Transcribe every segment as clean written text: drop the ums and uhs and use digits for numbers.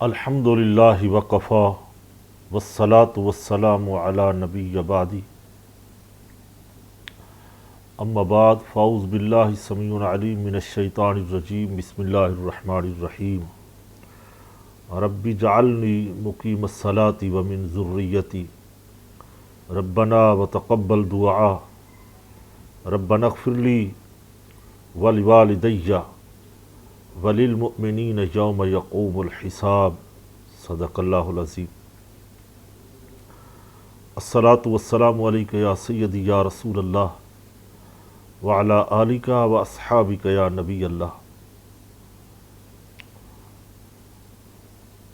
الحمدللہ وکفا والصلاة والسلام علی نبی بعدی اما بعد فاعوذ باللہ السمیع العلیم من الشیطان الرجیم بسم اللہ الرحمن الرحیم رب اجعلنی مقیم الصلاة ومن ذریتی ربنا وتقبل دعاء ربنا اغفر لی ولوالدی وللمؤمنین یوم یقوم الحساب صدق اللہ العظیم۔ الصلاۃ والسلام علیک یا سیدی یا رسول اللہ وعلی آلک و اصحابک یا نبی اللہ۔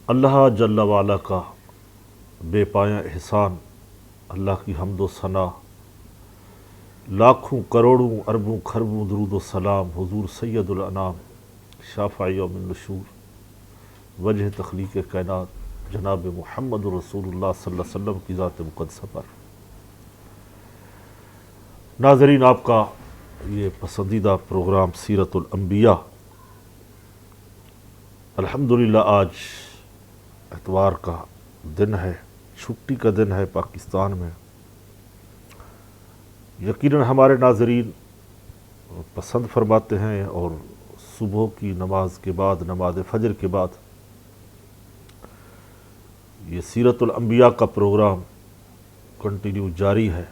اللہ جل وعلا کا بے پایہ احسان، اللہ کی حمد و ثنا، لاکھوں کروڑوں اربوں خربوں درود و سلام حضور سید الانام شافع یوم النشور وجہ تخلیق کائنات جناب محمد رسول اللہ صلی اللہ علیہ وسلم کی ذات مقدسہ پر۔ ناظرین، آپ کا یہ پسندیدہ پروگرام سیرت الانبیاء الحمدللہ آج اتوار کا دن ہے، چھٹی کا دن ہے پاکستان میں۔ یقیناً ہمارے ناظرین پسند فرماتے ہیں اور صبح کی نماز کے بعد، نماز فجر کے بعد یہ سیرت الانبیاء کا پروگرام کنٹینیو جاری ہے۔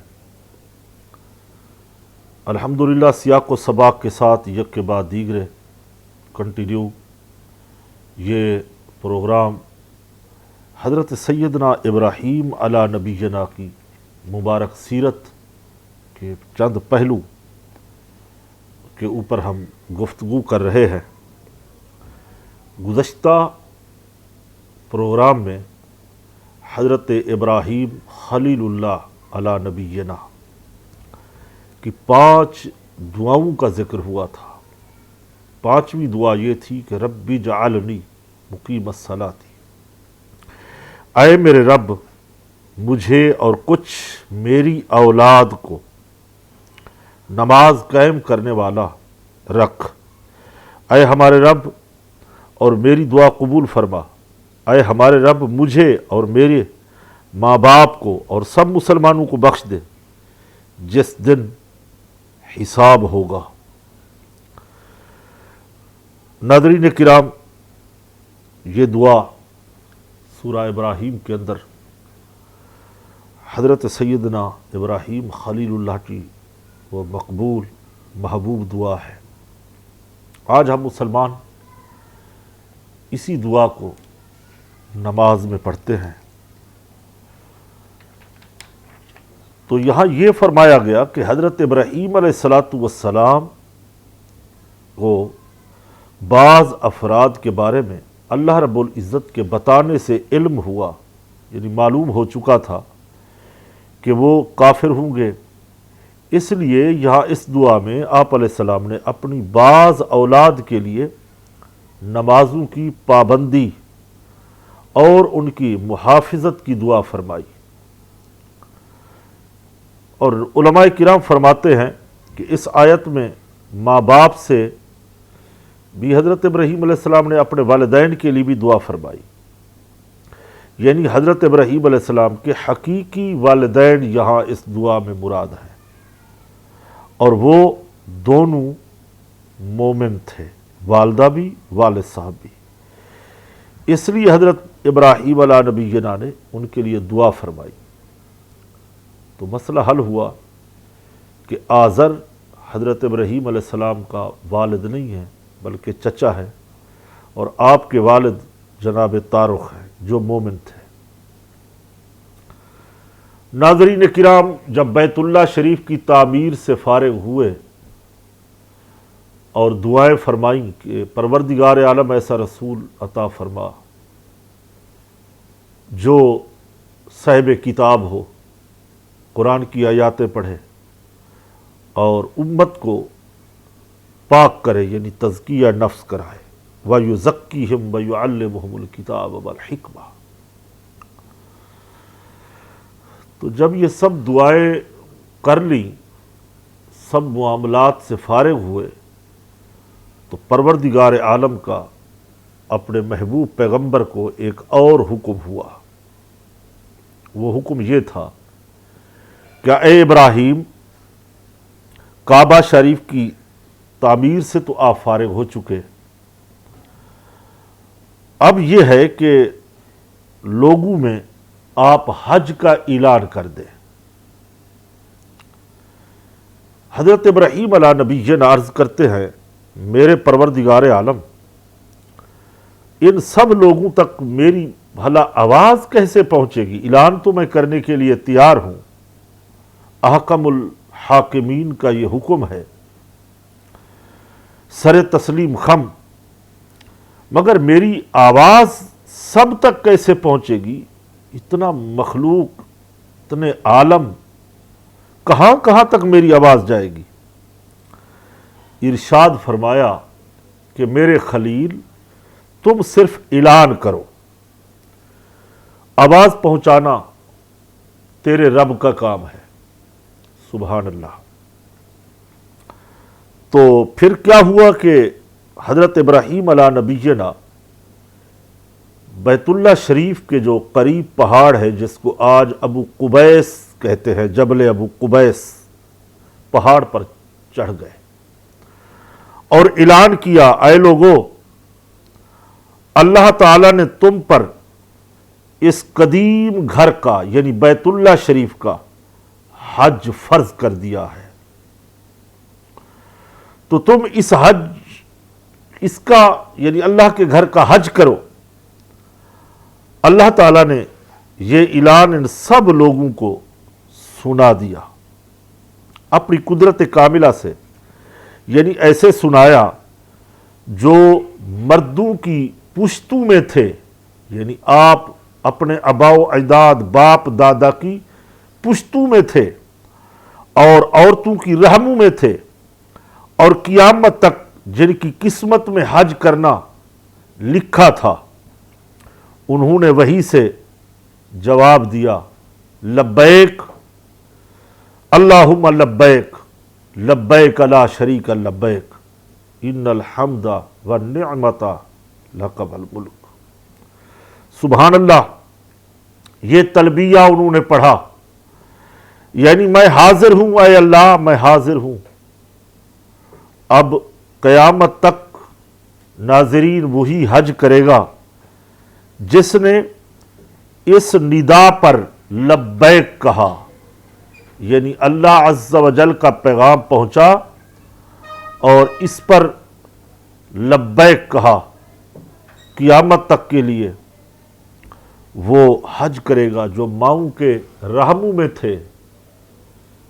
الحمدللہ سیاق و سباق کے ساتھ یک کے بعد دیگرے کنٹینیو یہ پروگرام حضرت سیدنا ابراہیم علی نبینا کی مبارک سیرت کے چند پہلو کے اوپر ہم گفتگو کر رہے ہیں۔ گزشتہ پروگرام میں حضرت ابراہیم خلیل اللہ علی نبینا کی 5 دعاؤں کا ذکر ہوا تھا۔ 5ویں دعا یہ تھی کہ رب اجعلنی مقیم الصلاۃ، اے میرے رب مجھے اور کچھ میری اولاد کو نماز قائم کرنے والا رکھ۔ اے ہمارے رب اور میری دعا قبول فرما۔ اے ہمارے رب مجھے اور میرے ماں باپ کو اور سب مسلمانوں کو بخش دے جس دن حساب ہوگا۔ ناظرین کرام، یہ دعا سورہ ابراہیم کے اندر حضرت سیدنا ابراہیم خلیل اللہ کی وہ مقبول محبوب دعا ہے۔ آج ہم مسلمان اسی دعا کو نماز میں پڑھتے ہیں۔ تو یہاں یہ فرمایا گیا کہ حضرت ابراہیم علیہ السلام کو بعض افراد کے بارے میں اللہ رب العزت کے بتانے سے علم ہوا، یعنی معلوم ہو چکا تھا کہ وہ کافر ہوں گے۔ اس لیے یہاں اس دعا میں آپ علیہ السلام نے اپنی بعض اولاد کے لیے نمازوں کی پابندی اور ان کی محافظت کی دعا فرمائی۔ اور علماء کرام فرماتے ہیں کہ اس آیت میں ماں باپ سے بھی حضرت ابراہیم علیہ السلام نے اپنے والدین کے لیے بھی دعا فرمائی، یعنی حضرت ابراہیم علیہ السلام کے حقیقی والدین یہاں اس دعا میں مراد ہیں، اور وہ دونوں مومن تھے، والدہ بھی والد صاحب بھی۔ اس لیے حضرت ابراہیم علیہ نبینا نے ان کے لیے دعا فرمائی۔ تو مسئلہ حل ہوا کہ آزر حضرت ابراہیم علیہ السلام کا والد نہیں ہے بلکہ چچا ہے، اور آپ کے والد جناب تارخ ہیں جو مومن تھے۔ ناظرین کرام، جب بیت اللہ شریف کی تعمیر سے فارغ ہوئے اور دعائیں فرمائیں کہ پروردگار عالم ایسا رسول عطا فرما جو صاحب کتاب ہو، قرآن کی آیاتیں پڑھے اور امت کو پاک کرے، یعنی تزکیہ نفس کرائے، وَيُزَكِّيهِمْ وَيُعَلِّمُهُمُ الْكِتَابَ وَالْحِكْمَةَ۔ تو جب یہ سب دعائیں کر لیں، سب معاملات سے فارغ ہوئے، تو پروردگار عالم کا اپنے محبوب پیغمبر کو ایک اور حکم ہوا۔ وہ حکم یہ تھا کہ اے ابراہیم، کعبہ شریف کی تعمیر سے تو آپ فارغ ہو چکے، اب یہ ہے کہ لوگوں میں آپ حج کا اعلان کر دیں۔ حضرت ابراہیم علیہ نبینا عرض کرتے ہیں، میرے پروردگار عالم، ان سب لوگوں تک میری بھلا آواز کیسے پہنچے گی؟ اعلان تو میں کرنے کے لیے تیار ہوں، احکم الحاکمین کا یہ حکم ہے، سر تسلیم خم، مگر میری آواز سب تک کیسے پہنچے گی؟ اتنا مخلوق، اتنے عالم، کہاں کہاں تک میری آواز جائے گی؟ ارشاد فرمایا کہ میرے خلیل، تم صرف اعلان کرو، آواز پہنچانا تیرے رب کا کام ہے۔ سبحان اللہ۔ تو پھر کیا ہوا کہ حضرت ابراہیم علیہ نبینا بیت اللہ شریف کے جو قریب پہاڑ ہے، جس کو آج ابو قبیس کہتے ہیں، جبل ابو قبیس، پہاڑ پر چڑھ گئے اور اعلان کیا، اے لوگو، اللہ تعالیٰ نے تم پر اس قدیم گھر کا یعنی بیت اللہ شریف کا حج فرض کر دیا ہے، تو تم اس کا یعنی اللہ کے گھر کا حج کرو۔ اللہ تعالیٰ نے یہ اعلان ان سب لوگوں کو سنا دیا اپنی قدرت کاملہ سے، یعنی ایسے سنایا جو مردوں کی پشتوں میں تھے، یعنی آپ اپنے آبا و اجداد، باپ دادا کی پشتوں میں تھے، اور عورتوں کی رحموں میں تھے، اور قیامت تک جن کی قسمت میں حج کرنا لکھا تھا، انہوں نے وہی سے جواب دیا، لبیک اللہم لبیک، لبیک لا شریک لبیک، ان الحمد والنعمت لک والملک۔ سبحان اللہ۔ یہ تلبیہ انہوں نے پڑھا، یعنی میں حاضر ہوں اے اللہ، میں حاضر ہوں۔ اب قیامت تک ناظرین وہی حج کرے گا جس نے اس ندا پر لبیک کہا، یعنی اللہ عز و جل کا پیغام پہنچا اور اس پر لبیک کہا، قیامت تک کے لیے وہ حج کرے گا۔ جو ماؤں کے رحموں میں تھے،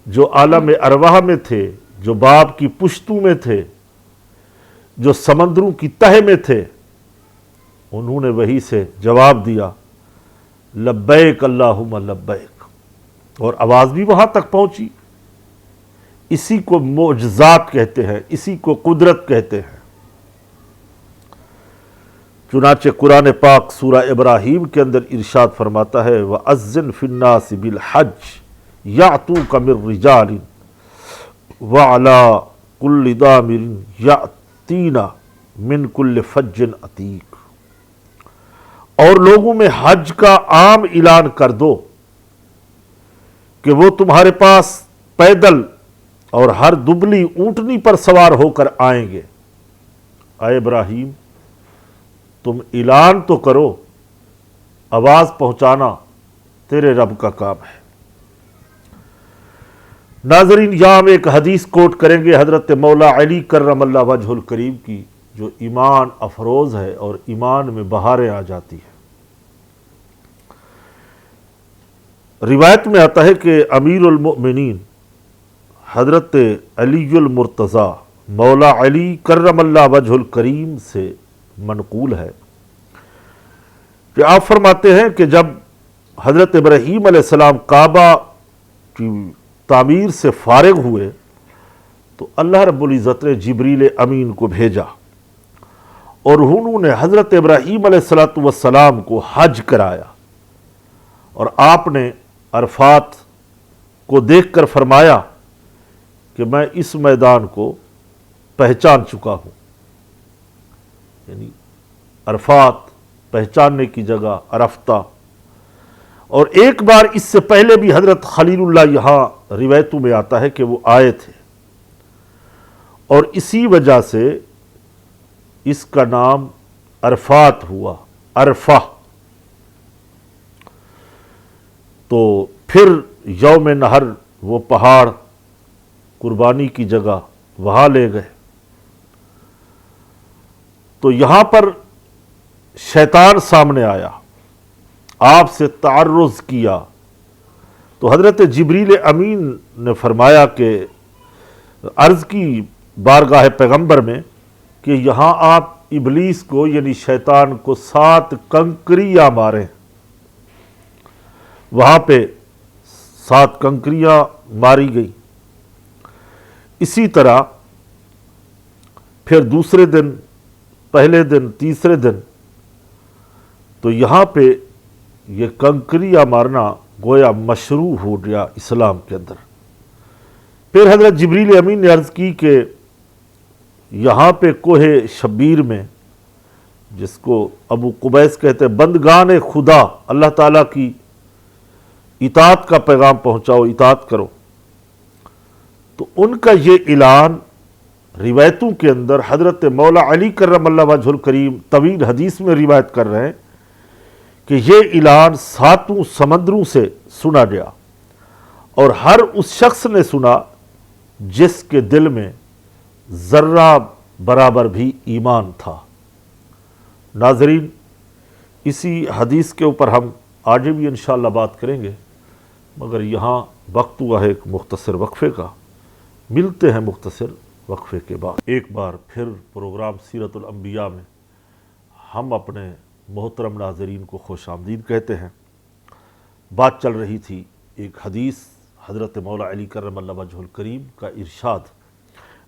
جو عالم ارواح میں تھے، جو باپ کی پشتوں میں تھے، جو سمندروں کی تہہ میں تھے، انہوں نے وہی سے جواب دیا، لبیک اللہم لبیک، اور آواز بھی وہاں تک پہنچی۔ اسی کو معجزات کہتے ہیں، اسی کو قدرت کہتے ہیں۔ چنانچہ قرآن پاک سورہ ابراہیم کے اندر ارشاد فرماتا ہے، وَأَذِّنْ فِي النَّاسِ بِالْحَجِّ يَأْتُوكَ مِن رِّجَالٍ وَعَلَىٰ كُلِّ ضَامِرٍ يَأْتِينَ مِن كُلِّ فَجٍّ عَتِيقٍ، اور لوگوں میں حج کا عام اعلان کر دو کہ وہ تمہارے پاس پیدل اور ہر دبلی اونٹنی پر سوار ہو کر آئیں گے۔ اے ابراہیم، تم اعلان تو کرو، آواز پہنچانا تیرے رب کا کام ہے۔ ناظرین، یہاں ہم ایک حدیث کوٹ کریں گے حضرت مولا علی کرم اللہ وجہ الکریم کی، جو ایمان افروز ہے اور ایمان میں بہاریں آ جاتی ہیں۔ روایت میں آتا ہے کہ امیر المؤمنین حضرت علی المرتضیٰ مولا علی کرم اللہ وجہ الکریم سے منقول ہے کہ آپ فرماتے ہیں کہ جب حضرت ابراہیم علیہ السلام کعبہ کی تعمیر سے فارغ ہوئے تو اللہ رب العزت نے جبریل امین کو بھیجا، اور انہوں نے حضرت ابراہیم علیہ السلام کو حج کرایا، اور آپ نے عرفات کو دیکھ کر فرمایا کہ میں اس میدان کو پہچان چکا ہوں، یعنی عرفات پہچاننے کی جگہ عرفتہ، اور ایک بار اس سے پہلے بھی حضرت خلیل اللہ یہاں روایتوں میں آتا ہے کہ وہ آئے تھے، اور اسی وجہ سے اس کا نام عرفات ہوا، عرفہ۔ تو پھر یوم نحر وہ پہاڑ قربانی کی جگہ وہاں لے گئے، تو یہاں پر شیطان سامنے آیا، آپ سے تعرض کیا، تو حضرت جبریل امین نے فرمایا کہ عرض کی بارگاہ پیغمبر میں کہ یہاں آپ ابلیس کو یعنی شیطان کو 7 کنکریاں ماریں۔ وہاں پہ 7 کنکریاں ماری گئی۔ اسی طرح پھر دوسرے دن، پہلے دن، تیسرے دن، تو یہاں پہ یہ کنکریاں مارنا گویا مشروع ہو گیا اسلام کے اندر۔ پھر حضرت جبریل امین نے عرض کی کہ یہاں پہ کوہ شبیر میں، جس کو ابو قبیس کہتے ہیں، بندگان خدا اللہ تعالیٰ کی اطاعت کا پیغام پہنچاؤ، اطاعت کرو، تو ان کا یہ اعلان روایتوں کے اندر حضرت مولا علی کرم اللہ وجہ الکریم طویل حدیث میں روایت کر رہے ہیں کہ یہ اعلان 7 سمندروں سے سنا گیا، اور ہر اس شخص نے سنا جس کے دل میں ذرہ برابر بھی ایمان تھا۔ ناظرین، اسی حدیث کے اوپر ہم آگے بھی انشاءاللہ بات کریں گے، مگر یہاں وقت ہوا ہے ایک مختصر وقفے کا۔ ملتے ہیں مختصر وقفے کے بعد۔ ایک بار پھر پروگرام سیرت الانبیاء میں ہم اپنے محترم ناظرین کو خوش آمدید کہتے ہیں۔ بات چل رہی تھی ایک حدیث، حضرت مولا علی کرم اللہ وجہ الکریم کا ارشاد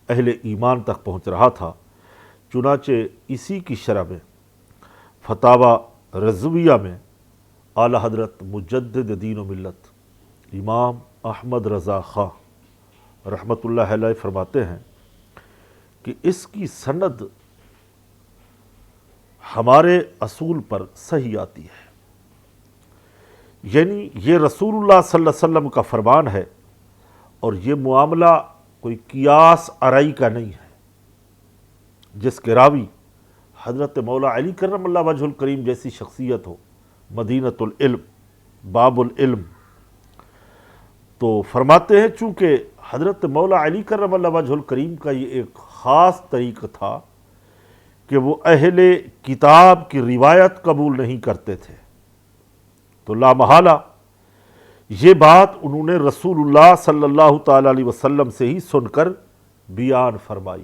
اہل ایمان تک پہنچ رہا تھا، چنانچہ اسی کی شرح میں فتاوی رضویہ میں اعلیٰ حضرت مجدد دین و ملت امام احمد رضا خاں رحمۃ اللہ علیہ فرماتے ہیں کہ اس کی سند ہمارے اصول پر صحیح آتی ہے، یعنی یہ رسول اللہ صلی اللہ علیہ وسلم کا فرمان ہے، اور یہ معاملہ کوئی قیاس آرائی کا نہیں ہے، جس کے راوی حضرت مولا علی کرم اللہ وجہ الکریم جیسی شخصیت ہو، مدینۃ العلم، باب العلم۔ تو فرماتے ہیں چونکہ حضرت مولا علی کرم اللہ وجہ الکریم کا یہ ایک خاص طریقہ تھا کہ وہ اہل کتاب کی روایت قبول نہیں کرتے تھے، تو لا محالہ یہ بات انہوں نے رسول اللہ صلی اللہ تعالیٰ علیہ وسلم سے ہی سن کر بیان فرمائی۔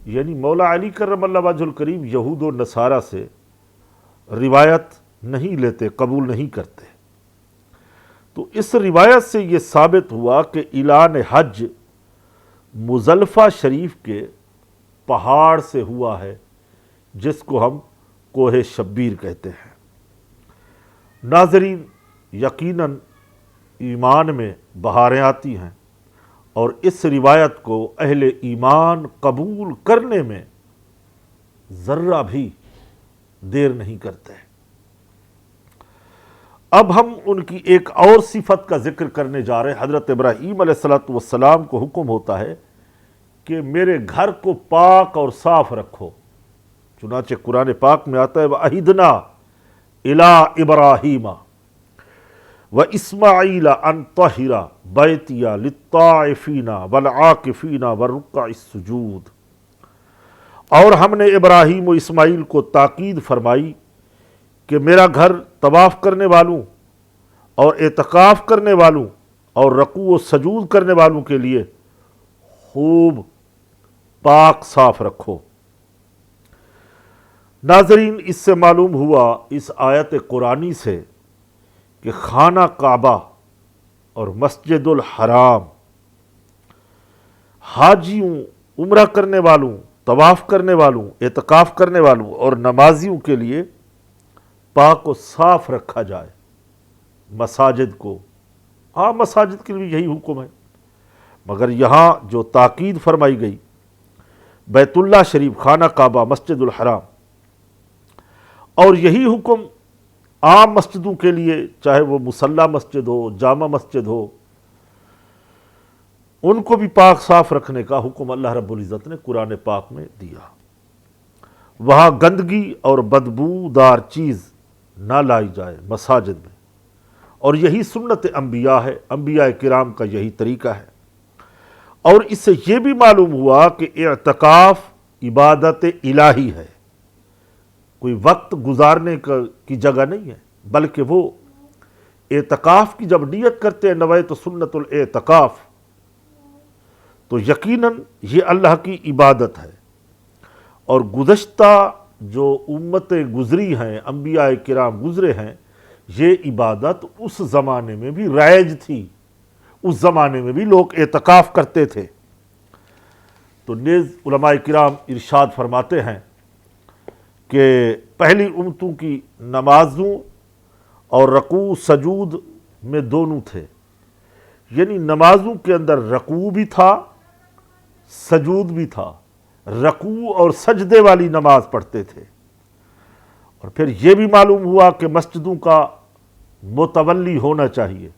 یعنی مولا علی کرم اللہ وجہ الکریم یہود و نصارہ سے روایت نہیں لیتے، قبول نہیں کرتے۔ تو اس روایت سے یہ ثابت ہوا کہ اعلان حج مزدلفہ شریف کے پہاڑ سے ہوا ہے، جس کو ہم کوہ شبیر کہتے ہیں۔ ناظرین، یقیناً ایمان میں بہاریں آتی ہیں، اور اس روایت کو اہل ایمان قبول کرنے میں ذرہ بھی دیر نہیں کرتے۔ اب ہم ان کی ایک اور صفت کا ذکر کرنے جا رہے ہیں۔ حضرت ابراہیم علیہ السلام کو حکم ہوتا ہے کہ میرے گھر کو پاک اور صاف رکھو، چنانچہ قرآن پاک میں آتا ہے وَأَعِدْنَا إِلَىٰ إِبْرَاهِيمَ وَإِسْمَاعِيلَ أَن طَهِّرَ بَيْتِيَ لِلطَّائِفِينَ وَالْعَاكِفِينَ وَالرُّكَّعِ السُّجُودِ۔ اور ہم نے ابراہیم و اسماعیل کو تاکید فرمائی کہ میرا گھر طواف کرنے والوں اور اعتکاف کرنے والوں اور رکوع و سجود کرنے والوں کے لیے خوب پاک صاف رکھو۔ ناظرین، اس سے معلوم ہوا اس آیت قرآنی سے کہ خانہ کعبہ اور مسجد الحرام حاجیوں، عمرہ کرنے والوں، طواف کرنے والوں، اعتکاف کرنے والوں اور نمازیوں کے لیے پاک و صاف رکھا جائے۔ مساجد کو، ہاں مساجد کے لیے یہی حکم ہے، مگر یہاں جو تاکید فرمائی گئی بیت اللہ شریف، خانہ کعبہ، مسجد الحرام، اور یہی حکم عام مسجدوں کے لیے، چاہے وہ مصلی مسجد ہو، جامع مسجد ہو، ان کو بھی پاک صاف رکھنے کا حکم اللہ رب العزت نے قرآن پاک میں دیا۔ وہاں گندگی اور بدبودار چیز نہ لائی جائے مساجد میں، اور یہی سنت انبیاء ہے، انبیاء کرام کا یہی طریقہ ہے۔ اور اس سے یہ بھی معلوم ہوا کہ اعتکاف عبادت الہی ہے، کوئی وقت گزارنے کی جگہ نہیں ہے، بلکہ وہ اعتکاف کی جب نیت کرتے ہیں نویت سنت الاعتکاف، تو یقیناً یہ اللہ کی عبادت ہے۔ اور گزشتہ جو امتیں گزری ہیں، انبیاء کرام گزرے ہیں، یہ عبادت اس زمانے میں بھی رائج تھی، اس زمانے میں بھی لوگ اعتکاف کرتے تھے۔ تو نیز علماء کرام ارشاد فرماتے ہیں کہ پہلی امتوں کی نمازوں اور رکوع سجود میں دونوں تھے، یعنی نمازوں کے اندر رکوع بھی تھا، سجود بھی تھا، رکوع اور سجدے والی نماز پڑھتے تھے۔ اور پھر یہ بھی معلوم ہوا کہ مسجدوں کا متولی ہونا چاہیے،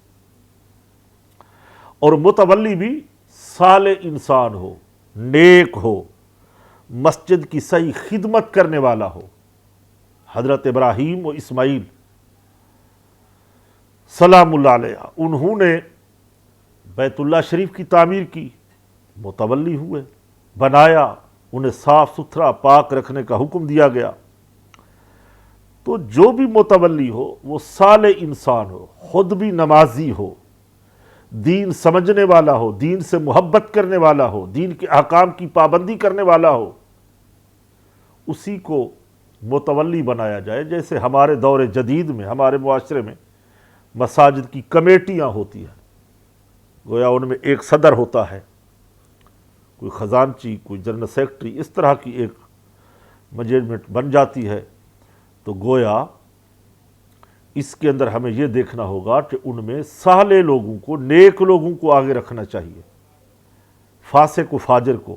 اور متولی بھی صالح انسان ہو، نیک ہو، مسجد کی صحیح خدمت کرنے والا ہو۔ حضرت ابراہیم و اسماعیل سلام اللہ علیہ، انہوں نے بیت اللہ شریف کی تعمیر کی، متولی ہوئے، بنایا، انہیں صاف ستھرا پاک رکھنے کا حکم دیا گیا۔ تو جو بھی متولی ہو وہ صالح انسان ہو، خود بھی نمازی ہو، دین سمجھنے والا ہو، دین سے محبت کرنے والا ہو، دین کے احکام کی پابندی کرنے والا ہو، اسی کو متولی بنایا جائے۔ جیسے ہمارے دور جدید میں، ہمارے معاشرے میں مساجد کی کمیٹیاں ہوتی ہیں، گویا ان میں ایک صدر ہوتا ہے، کوئی خزانچی، کوئی جنرل سیکرٹری، اس طرح کی ایک مینجمنٹ بن جاتی ہے۔ تو گویا اس کے اندر ہمیں یہ دیکھنا ہوگا کہ ان میں صالح لوگوں کو، نیک لوگوں کو آگے رکھنا چاہیے، فاسق و فاجر کو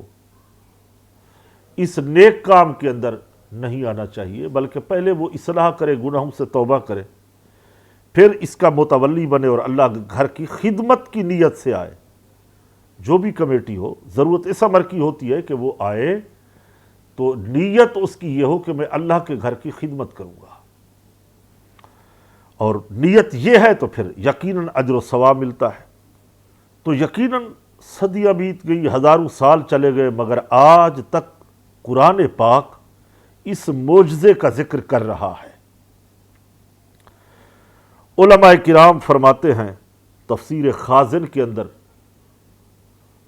اس نیک کام کے اندر نہیں آنا چاہیے، بلکہ پہلے وہ اصلاح کرے، گناہوں سے توبہ کرے، پھر اس کا متولی بنے اور اللہ کے گھر کی خدمت کی نیت سے آئے۔ جو بھی کمیٹی ہو، ضرورت اس امر کی ہوتی ہے کہ وہ آئے تو نیت اس کی یہ ہو کہ میں اللہ کے گھر کی خدمت کروں گا، اور نیت یہ ہے تو پھر یقیناً اجر و ثواب ملتا ہے۔ تو یقیناً صدیاں بیت گئی، ہزاروں سال چلے گئے، مگر آج تک قرآن پاک اس معجزے کا ذکر کر رہا ہے۔ علماء کرام فرماتے ہیں تفسیر خازن کے اندر،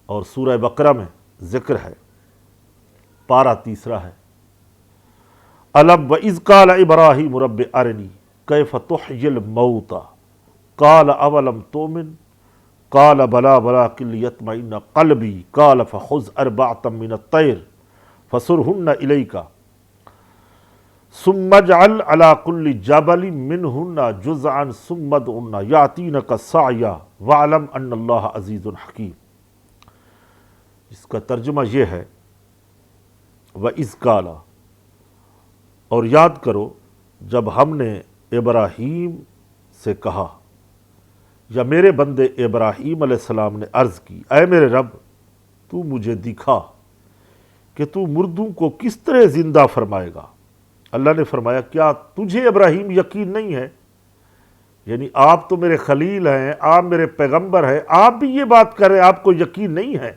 اور سورہ بقرہ میں ذکر ہے، پارہ 3 ہے، الم وَإِذْ قَالَ إِبْرَاهِيمُ رَبِّ أَرِنِي كَيْفَ تُحْيِي الْمَوْتَى قَالَ أَوَلَمْ تُؤْمِنْ قَالَ بَلَىٰ وَلَٰكِن لِيَطْمَئِنَّ قَلْبِي قَالَ فَخُذْ أَرْبَعَةً مِّنَ الطَّيْرِ فَصُرْهُنَّ إِلَيْكَ ثُمَّ اجْعَلْ عَلَىٰ كُلِّ جَبَلٍ مِّنْهُنَّ جُزْءًا ثُمَّ ادْعُهُنَّ يَأْتِينَكَ سَعْيًا وَاعْلَمْ أَنَّ اللَّهَ عَزِيزٌ حَكِيمٌ۔ اس کا ترجمہ یہ ہے، وَإِذْ قَالَ، اور یاد کرو جب ہم نے ابراہیم سے کہا، یا میرے بندے ابراہیم علیہ السلام نے عرض کی، اے میرے رب تو مجھے دکھا کہ تو مردوں کو کس طرح زندہ فرمائے گا۔ اللہ نے فرمایا کیا تجھے ابراہیم یقین نہیں ہے؟ یعنی آپ تو میرے خلیل ہیں، آپ میرے پیغمبر ہیں، آپ بھی یہ بات کر رہے ہیں، آپ کو یقین نہیں ہے؟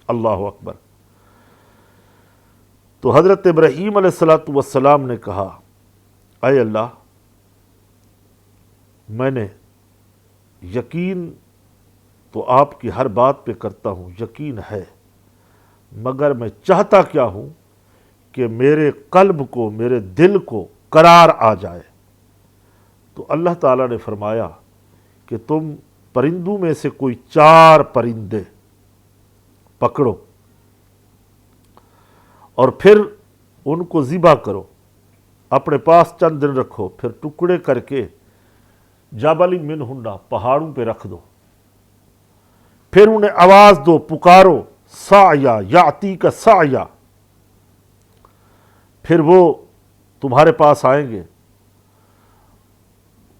اللہ اکبر۔ تو حضرت ابراہیم علیہ السلام نے کہا، اے اللہ میں نے یقین تو آپ کی ہر بات پہ کرتا ہوں، یقین ہے، مگر میں چاہتا کیا ہوں کہ میرے قلب کو، میرے دل کو قرار آ جائے۔ تو اللہ تعالیٰ نے فرمایا کہ تم پرندوں میں سے کوئی 4 پرندے پکڑو اور پھر ان کو ذبح کرو، اپنے پاس چند دن رکھو، پھر ٹکڑے کر کے جبل منہن، پہاڑوں پہ رکھ دو، پھر انہیں آواز دو، پکارو، سعیا یاتیک سعیا، پھر وہ تمہارے پاس آئیں گے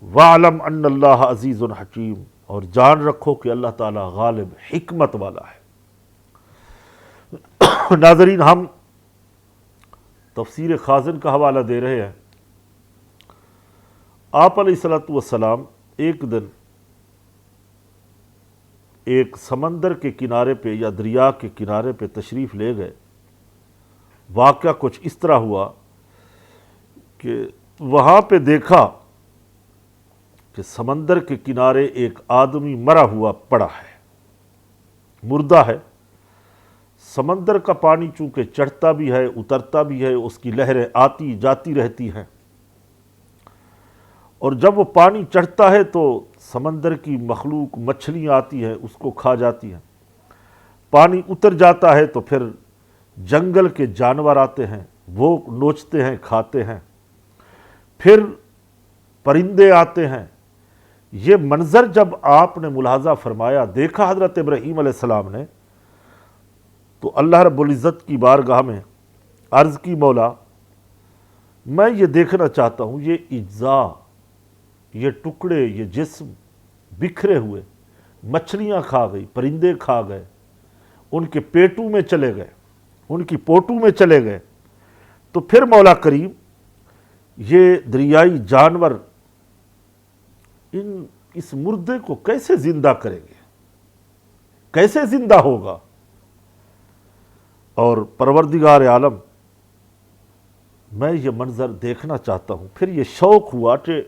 وَعْلَمْ أَنَّ اللَّهَ عَزِيزٌ حَكِيمٌ، اور جان رکھو کہ اللہ تعالیٰ غالب حکمت والا ہے۔ ناظرین، ہم تفسیر خازن کا حوالہ دے رہے ہیں۔ آپ علیہ السلام ایک دن ایک سمندر کے کنارے پہ یا دریا کے کنارے پہ تشریف لے گئے۔ واقعہ کچھ اس طرح ہوا کہ وہاں پہ دیکھا کہ سمندر کے کنارے ایک آدمی مرا ہوا پڑا ہے، مردہ ہے۔ سمندر کا پانی چونکہ چڑھتا بھی ہے اترتا بھی ہے، اس کی لہریں آتی جاتی رہتی ہیں، اور جب وہ پانی چڑھتا ہے تو سمندر کی مخلوق مچھلیاں آتی ہیں، اس کو کھا جاتی ہیں۔ پانی اتر جاتا ہے تو پھر جنگل کے جانور آتے ہیں، وہ نوچتے ہیں، کھاتے ہیں۔ پھر پرندے آتے ہیں۔ یہ منظر جب آپ نے ملاحظہ فرمایا، دیکھا حضرت ابراہیم علیہ السلام نے، تو اللہ رب العزت کی بارگاہ میں عرض کی، مولا میں یہ دیکھنا چاہتا ہوں، یہ اجزاء، یہ ٹکڑے، یہ جسم بکھرے ہوئے، مچھلیاں کھا گئی، پرندے کھا گئے، ان کے پیٹوں میں چلے گئے، ان کی پوٹوں میں چلے گئے، تو پھر مولا کریم یہ دریائی جانور اس مردے کو کیسے زندہ کریں گے، کیسے زندہ ہوگا؟ اور پروردگار عالم، میں یہ منظر دیکھنا چاہتا ہوں۔ پھر یہ شوق ہوا کہ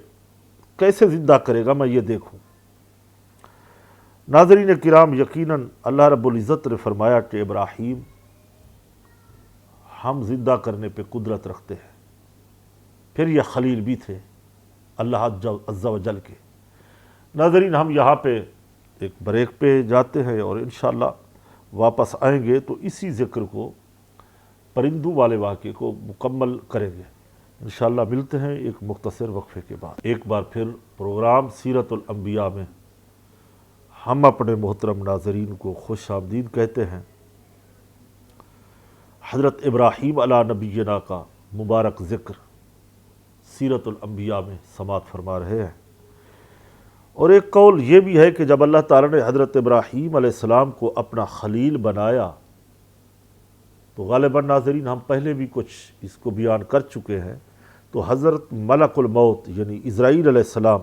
کیسے زندہ کرے گا، میں یہ دیکھوں۔ ناظرین کرام، یقیناً اللہ رب العزت نے فرمایا کہ ابراہیم، ہم زندہ کرنے پہ قدرت رکھتے ہیں۔ پھر یہ خلیل بھی تھے اللہ عز و جل کے۔ ناظرین، ہم یہاں پہ ایک بریک پہ جاتے ہیں اور انشاءاللہ واپس آئیں گے تو اسی ذکر کو، پرندوں والے واقعے کو مکمل کریں گے۔ انشاءاللہ ملتے ہیں ایک مختصر وقفے کے بعد۔ ایک بار پھر پروگرام سیرت الانبیاء میں ہم اپنے محترم ناظرین کو خوش آمدید کہتے ہیں۔ حضرت ابراہیم علیہ نبینا کا مبارک ذکر سیرت الانبیاء میں سماعت فرما رہے ہیں۔ اور ایک قول یہ بھی ہے کہ جب اللہ تعالیٰ نے حضرت ابراہیم علیہ السلام کو اپنا خلیل بنایا تو غالباً ناظرین ہم پہلے بھی کچھ اس کو بیان کر چکے ہیں، تو حضرت ملک الموت یعنی عزرائیل علیہ السلام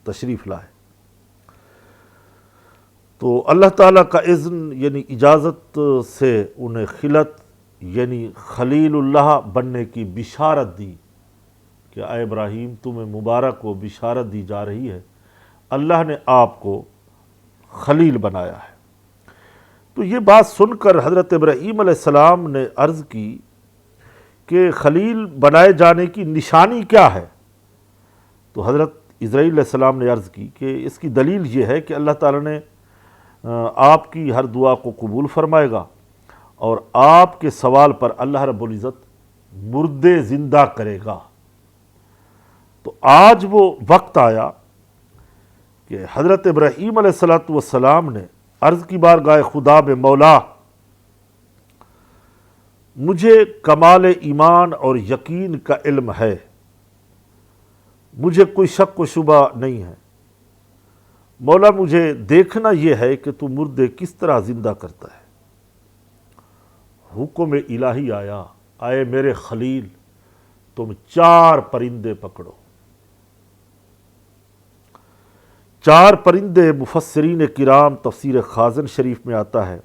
تشریف لائے، تو اللہ تعالیٰ کا اذن یعنی اجازت سے انہیں خلت یعنی خلیل اللہ بننے کی بشارت دی کہ اے ابراہیم، تمہیں مبارک و بشارت دی جا رہی ہے، اللہ نے آپ کو خلیل بنایا ہے۔ تو یہ بات سن کر حضرت ابراہیم علیہ السلام نے عرض کی کہ خلیل بنائے جانے کی نشانی کیا ہے؟ تو حضرت عزرائیل علیہ السلام نے عرض کی کہ اس کی دلیل یہ ہے کہ اللہ تعالیٰ نے آپ کی ہر دعا کو قبول فرمائے گا، اور آپ کے سوال پر اللہ رب العزت مردے زندہ کرے گا۔ تو آج وہ وقت آیا کہ حضرت ابراہیم علیہ السلام نے عرض کی بارگاہ خدا میں، مولا مجھے کمال ایمان اور یقین کا علم ہے، مجھے کوئی شک و شبہ نہیں ہے، مولا مجھے دیکھنا یہ ہے کہ تو مردے کس طرح زندہ کرتا ہے۔ حکم الہی آیا، آئے میرے خلیل، تم 4 پرندے پکڑو۔ 4 پرندے، مفسرین کرام تفسیر خازن شریف میں آتا ہے،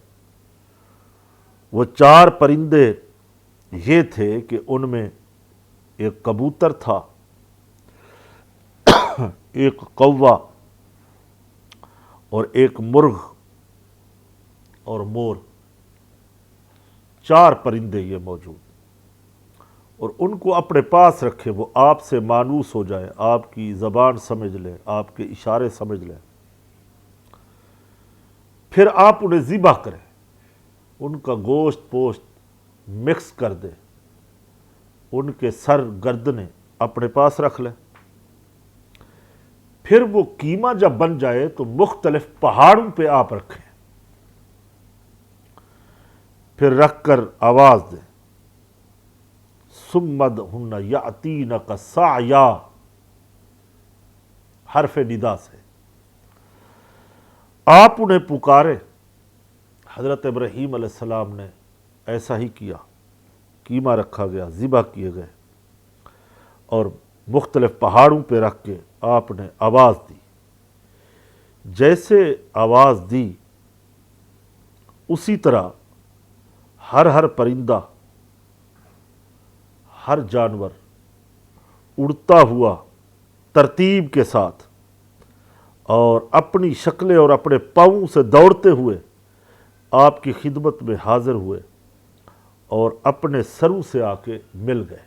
وہ 4 پرندے یہ تھے کہ ان میں ایک کبوتر تھا، ایک کوا اور ایک مرغ اور مور۔ 4 پرندے یہ موجود، اور ان کو اپنے پاس رکھے، وہ آپ سے مانوس ہو جائیں، آپ کی زبان سمجھ لیں، آپ کے اشارے سمجھ لیں، پھر آپ انہیں ذبح کریں، ان کا گوشت پوشت مکس کر دیں، ان کے سر گردنیں اپنے پاس رکھ لیں، پھر وہ قیمہ جب بن جائے تو مختلف پہاڑوں پہ آپ رکھیں، پھر رکھ کر آواز دیں، ثم ادعهن یأتینک سعیا، حرف ندا سے، آپ انہیں پکارے۔ حضرت ابراہیم علیہ السلام نے ایسا ہی کیا، کیما رکھا گیا، ذبح کیے گئے، اور مختلف پہاڑوں پہ رکھ کے آپ نے آواز دی۔ جیسے آواز دی اسی طرح ہر پرندہ، ہر جانور اڑتا ہوا ترتیب کے ساتھ اور اپنی شکلیں اور اپنے پاؤں سے دوڑتے ہوئے آپ کی خدمت میں حاضر ہوئے اور اپنے سروں سے آ کے مل گئے۔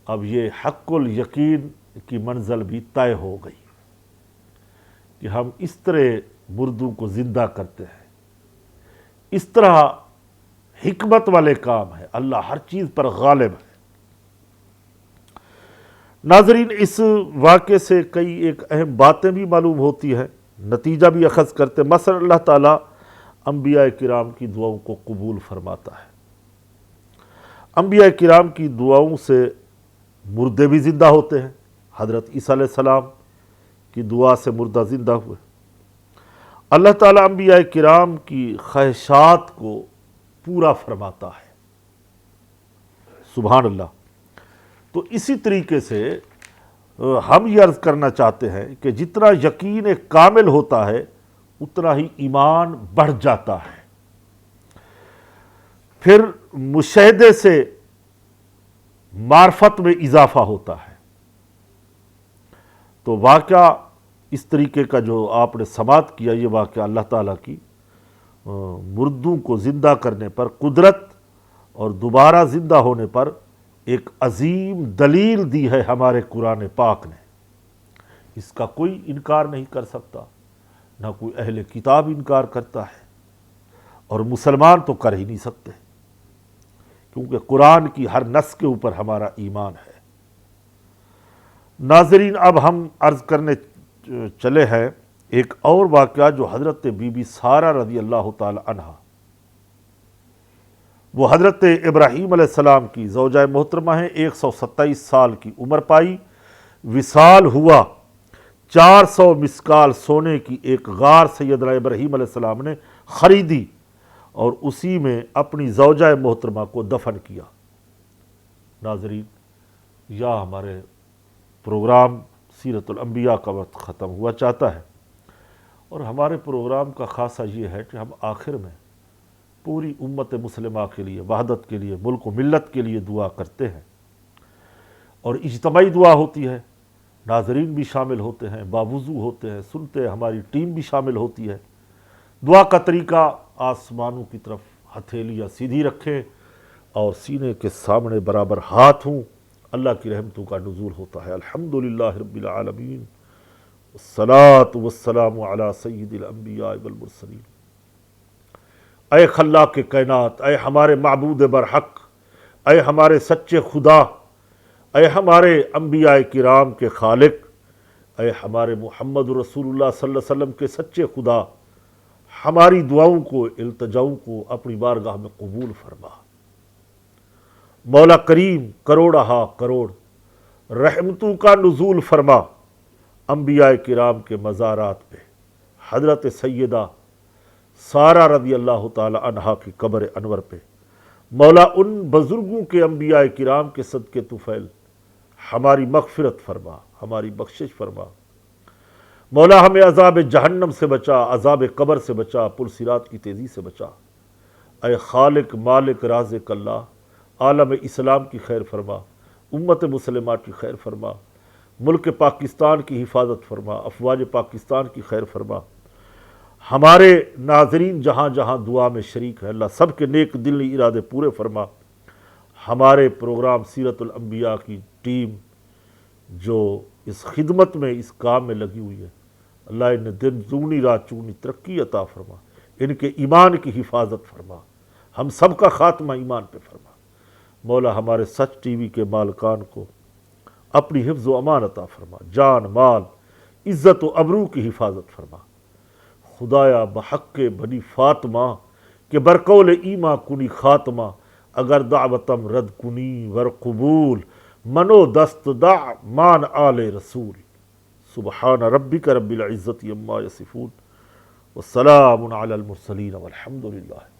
اب یہ حق الیقین کی منزل بھی طے ہو گئی کہ ہم اس طرح مردوں کو زندہ کرتے ہیں، اس طرح حکمت والے کام ہے، اللہ ہر چیز پر غالب ہے۔ ناظرین، اس واقعے سے کئی ایک اہم باتیں بھی معلوم ہوتی ہیں، نتیجہ بھی اخذ کرتے۔ مثلا اللہ تعالیٰ انبیاء کرام کی دعاؤں کو قبول فرماتا ہے۔ انبیاء کرام کی دعاؤں سے مردے بھی زندہ ہوتے ہیں۔ حضرت عیسیٰ علیہ السلام کی دعا سے مردہ زندہ ہوئے۔ اللہ تعالیٰ انبیاء کرام کی خواہشات کو پورا فرماتا ہے، سبحان اللہ۔ تو اسی طریقے سے ہم یہ عرض کرنا چاہتے ہیں کہ جتنا یقین کامل ہوتا ہے اتنا ہی ایمان بڑھ جاتا ہے، پھر مشاہدے سے معرفت میں اضافہ ہوتا ہے۔ تو واقعہ اس طریقے کا جو آپ نے سماعت کیا، یہ واقعہ اللہ تعالیٰ کی مردوں کو زندہ کرنے پر قدرت اور دوبارہ زندہ ہونے پر ایک عظیم دلیل دی ہے ہمارے قرآن پاک نے۔ اس کا کوئی انکار نہیں کر سکتا، نہ کوئی اہل کتاب انکار کرتا ہے، اور مسلمان تو کر ہی نہیں سکتے، کیونکہ قرآن کی ہر نص کے اوپر ہمارا ایمان ہے۔ ناظرین، اب ہم عرض کرنے چلے ہیں ایک اور واقعہ جو حضرت بی بی سارہ رضی اللہ تعالی عنہ، وہ حضرت ابراہیم علیہ السلام کی زوجہ محترمہ ہیں، 127 سال کی عمر پائی، وصال ہوا، 400 مسکال سونے کی ایک غار سیدنا ابراہیم علیہ السلام نے خریدی اور اسی میں اپنی زوجہ محترمہ کو دفن کیا۔ ناظرین، یا ہمارے پروگرام سیرت الانبیاء کا وقت ختم ہوا چاہتا ہے، اور ہمارے پروگرام کا خاصہ یہ ہے کہ ہم آخر میں پوری امت مسلمہ کے لیے، وحدت کے لیے، ملک و ملت کے لیے دعا کرتے ہیں، اور اجتماعی دعا ہوتی ہے، ناظرین بھی شامل ہوتے ہیں، باوضو ہوتے ہیں، سنتے ہیں، ہماری ٹیم بھی شامل ہوتی ہے۔ دعا کا طریقہ، آسمانوں کی طرف ہتھیلیاں سیدھی رکھیں اور سینے کے سامنے برابر ہاتھ ہوں، اللہ کی رحمتوں کا نزول ہوتا ہے۔ الحمدللہ رب العالمین، والصلاة والسلام علی سید الانبیاء والمرسلین۔ اے خلاق کائنات، اے ہمارے معبود برحق، اے ہمارے سچے خدا، اے ہمارے انبیاء کرام کے خالق، اے ہمارے محمد رسول اللہ صلی اللہ علیہ وسلم کے سچے خدا، ہماری دعاؤں کو، التجاؤں کو اپنی بارگاہ میں قبول فرما۔ مولا کریم، کروڑہا کروڑ رحمتوں کا نزول فرما انبیاء کرام کے مزارات پہ، حضرت سیدہ سارہ رضی اللہ تعالی عنہا کی قبر انور پہ۔ مولا ان بزرگوں کے انبیاء کرام کے صدقے طفیل ہماری مغفرت فرما، ہماری بخشش فرما۔ مولا ہمیں عذاب جہنم سے بچا، عذاب قبر سے بچا، پل صراط کی تیزی سے بچا۔ اے خالق مالک رازق اللہ، عالم اسلام کی خیر فرما، امت مسلمہ کی خیر فرما، ملک پاکستان کی حفاظت فرما، افواج پاکستان کی خیر فرما۔ ہمارے ناظرین جہاں جہاں دعا میں شریک ہیں، اللہ سب کے نیک دلی ارادے پورے فرما۔ ہمارے پروگرام سیرت الانبیاء کی ٹیم جو اس خدمت میں، اس کام میں لگی ہوئی ہے، اللہ انہیں دن دگنی رات چگنی ترقی عطا فرما، ان کے ایمان کی حفاظت فرما، ہم سب کا خاتمہ ایمان پہ فرما۔ مولا ہمارے سچ ٹی وی کے مالکان کو اپنی حفظ و امان عطا فرما، جان مال عزت و ابرو کی حفاظت فرما۔ خدایا بحق بنی فاطمہ کہ برقول ایما کنی خاتمہ، اگر دعوتم رد کنی ور قبول، منو دست دع مان آل رسول۔ سبحان ربک رب العزت عما یصفون والسلام علی المرسلین والحمد للہ